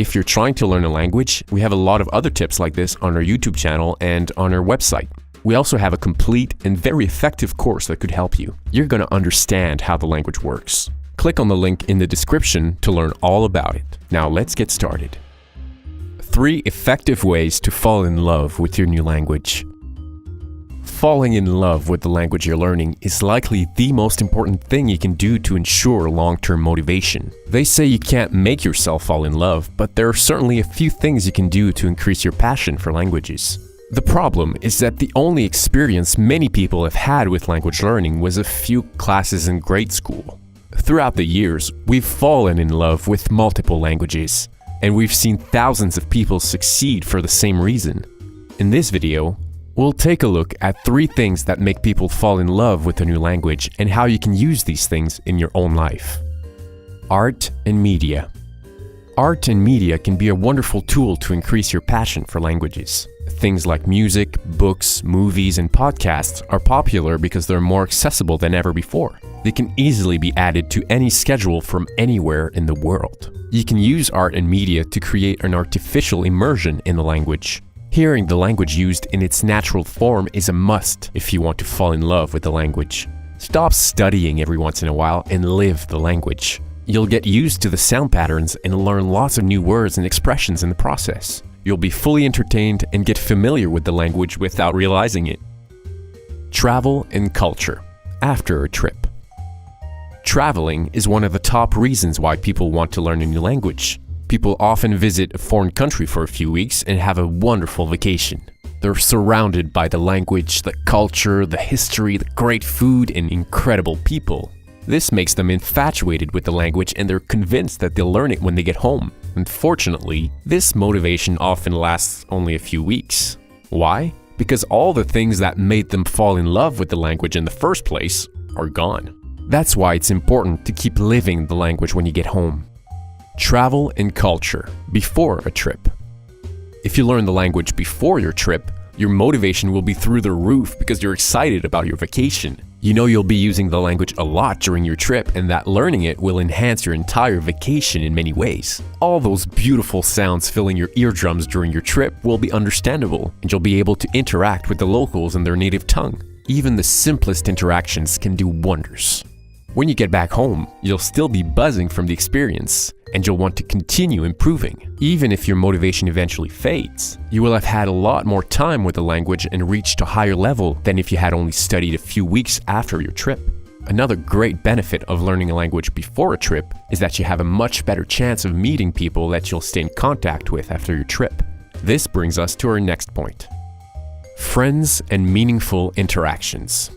if you're trying to learn a language, we have a lot of other tips like this on our YouTube channel and on our website. We also have a complete and very effective course that could help you. You're going to understand how the language works. Click on the link in the description to learn all about it. Now let's get started. 3 effective ways to fall in love with your new language. Falling in love with the language you're learning is likely the most important thing you can do to ensure long-term motivation. They say you can't make yourself fall in love, but there are certainly a few things you can do to increase your passion for languages. The problem is that the only experience many people have had with language learning was a few classes in grade school. Throughout the years, we've fallen in love with multiple languages, and we've seen thousands of people succeed for the same reason. In this video, we'll take a look at 3 things that make people fall in love with a new language and how you can use these things in your own life. Art and media. Art and media can be a wonderful tool to increase your passion for languages. Things like music, books, movies, and podcasts are popular because they're more accessible than ever before. They can easily be added to any schedule from anywhere in the world. You can use art and media to create an artificial immersion in the language. Hearing the language used in its natural form is a must if you want to fall in love with the language. Stop studying every once in a while and live the language. You'll get used to the sound patterns and learn lots of new words and expressions in the process. You'll be fully entertained and get familiar with the language without realizing it. Travel and culture after a trip. Traveling is one of the top reasons why people want to learn a new language. People often visit a foreign country for a few weeks and have a wonderful vacation. They're surrounded by the language, the culture, the history, the great food, and incredible people. This makes them infatuated with the language and they're convinced that they'll learn it when they get home. Unfortunately, this motivation often lasts only a few weeks. Why? Because all the things that made them fall in love with the language in the first place are gone. That's why it's important to keep living the language when you get home. Travel and culture before a trip. If you learn the language before your trip, your motivation will be through the roof because you're excited about your vacation. You know you'll be using the language a lot during your trip and that learning it will enhance your entire vacation in many ways. All those beautiful sounds filling your eardrums during your trip will be understandable and you'll be able to interact with the locals in their native tongue. Even the simplest interactions can do wonders. When you get back home, you'll still be buzzing from the experience, and you'll want to continue improving. Even if your motivation eventually fades, you will have had a lot more time with the language and reached a higher level than if you had only studied a few weeks after your trip. Another great benefit of learning a language before a trip is that you have a much better chance of meeting people that you'll stay in contact with after your trip. This brings us to our next point. Friends and meaningful interactions.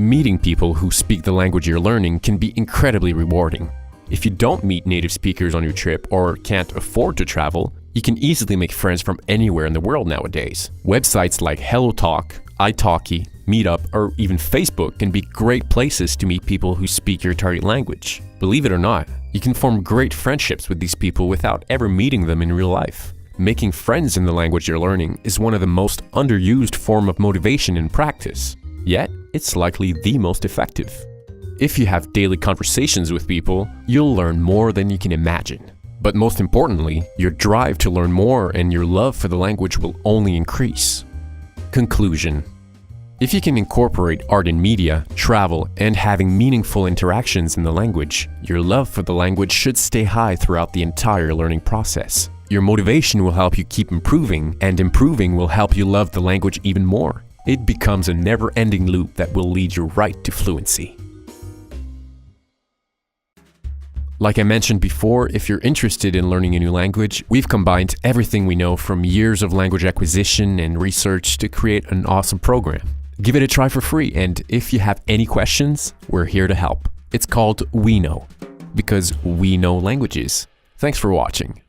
Meeting people who speak the language you're learning can be incredibly rewarding. If you don't meet native speakers on your trip or can't afford to travel, you can easily make friends from anywhere in the world nowadays. Websites like HelloTalk, italki, Meetup, or even Facebook can be great places to meet people who speak your target language. Believe it or not, you can form great friendships with these people without ever meeting them in real life. Making friends in the language you're learning is one of the most underused form of motivation in practice. Yet, it's likely the most effective. If you have daily conversations with people, you'll learn more than you can imagine. But most importantly, your drive to learn more and your love for the language will only increase. Conclusion. If you can incorporate art and media, travel, and having meaningful interactions in the language, your love for the language should stay high throughout the entire learning process. Your motivation will help you keep improving, and improving will help you love the language even more. It becomes a never-ending loop that will lead you right to fluency. Like I mentioned before, if you're interested in learning a new language, we've combined everything we know from years of language acquisition and research to create an awesome program. Give it a try for free, and if you have any questions, we're here to help. It's called We Know, because we know languages. Thanks for watching.